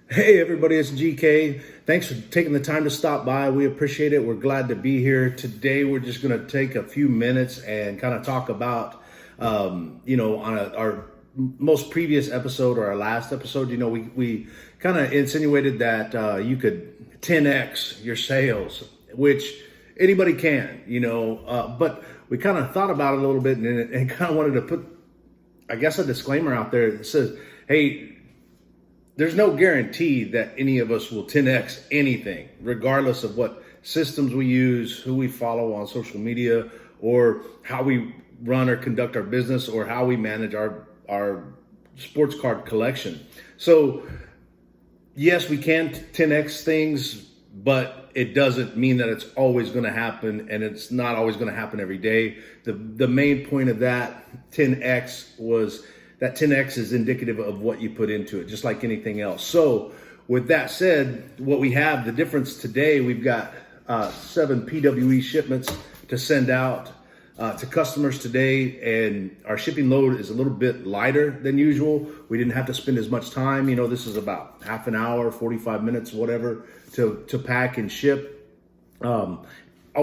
Hey everybody, it's GK. Thanks for taking the time to stop by. We appreciate it. We're glad to be here. Today we're just going to take a few minutes and kind of talk about, our most previous episode or our last episode, we kind of insinuated that you could 10x your sales, which anybody can, but we kind of thought about it a little bit and kind of wanted to put, I guess, a disclaimer out there that says, hey, there's no guarantee that any of us will 10x anything, regardless of what systems we use, who we follow on social media, or how we run or conduct our business, or how we manage our sports card collection. So yes, we can 10x things, but it doesn't mean that it's always going to happen, and it's not always going to happen every day. The main point of that 10x was that 10x is indicative of what you put into it, just like anything else. So with that said, what we have, the difference today, we've got 7 PWE shipments to send out to customers today, and our shipping load is a little bit lighter than usual. We didn't have to spend as much time. This is about half an hour, 45 minutes, whatever, to pack and ship. All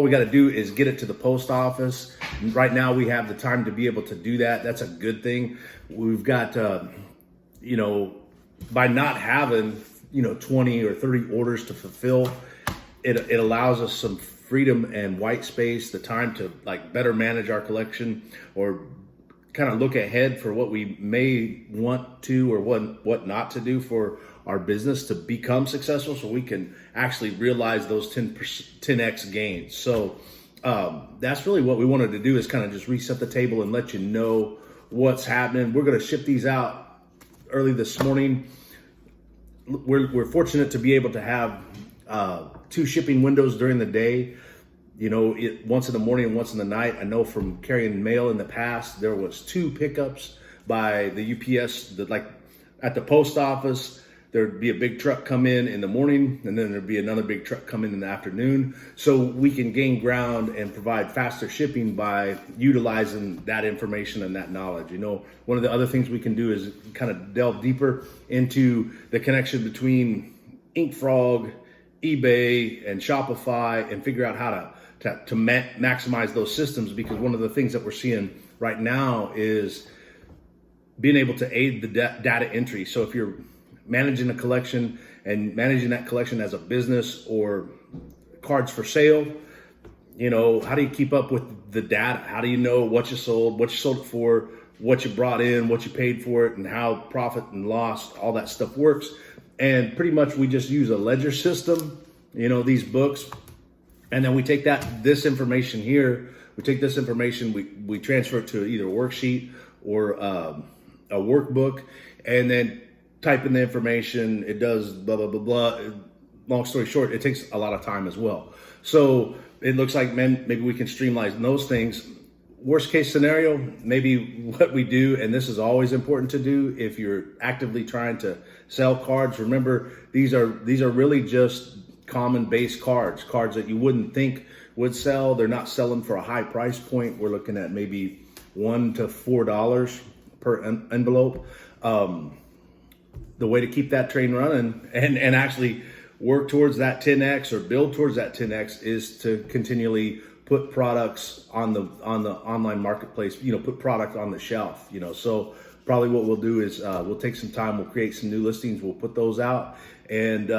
we got to do is get it to the post office. Right now we have the time to be able to do that. That's a good thing. We've got, by not having, 20 or 30 orders to fulfill, it allows us some freedom and white space, the time to better manage our collection, or kind of look ahead for what we may want to or what not to do for our business to become successful, so we can actually realize those 10x gains. So that's really what we wanted to do, is kind of just reset the table and let you know what's happening. We're going to ship these out early this morning. We're fortunate to be able to have 2 shipping windows during the day. Once in the morning and once in the night. I know from carrying mail in the past, there was 2 pickups by the UPS, at the post office. There'd be a big truck come in the morning, and then there'd be another big truck come in the afternoon. So we can gain ground and provide faster shipping by utilizing that information and that knowledge. One of the other things we can do is kind of delve deeper into the connection between InkFrog, eBay, and Shopify, and figure out how to maximize those systems, because one of the things that we're seeing right now is being able to aid the data entry. So if you're managing a collection and managing that collection as a business or cards for sale, how do you keep up with the data? How do you know what you sold it for, what you brought in, what you paid for it, and how profit and loss, all that stuff works? And pretty much we just use a ledger system, these books, and then we take this information here, we transfer it to either a worksheet or a workbook, and then type in the information. It does blah, blah, blah, blah. Long story short, it takes a lot of time as well. So it looks like, maybe we can streamline those things. Worst case scenario, maybe what we do, and this is always important to do if you're actively trying to sell cards. Remember, these are really just common base cards that you wouldn't think would sell. They're not selling for a high price point. We're looking at maybe $1 to $4 per envelope. The way to keep that train running and actually work towards that 10x or build towards that 10x is to continually put products on the online marketplace, put product on the shelf, So probably what we'll do is we'll take some time, we'll create some new listings, we'll put those out, and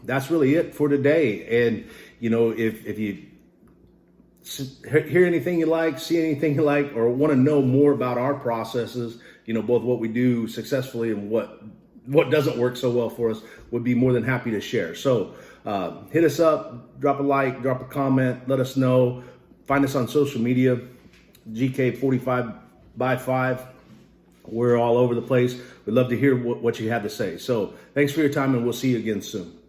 that's really it for today. And if you hear anything you like, see anything you like, or want to know more about our processes, both what we do successfully and what doesn't work so well for us, would be more than happy to share. So hit us up, drop a like, drop a comment, let us know. Find us on social media, GK45by5. We're all over the place. We'd love to hear what you have to say. So thanks for your time, and we'll see you again soon.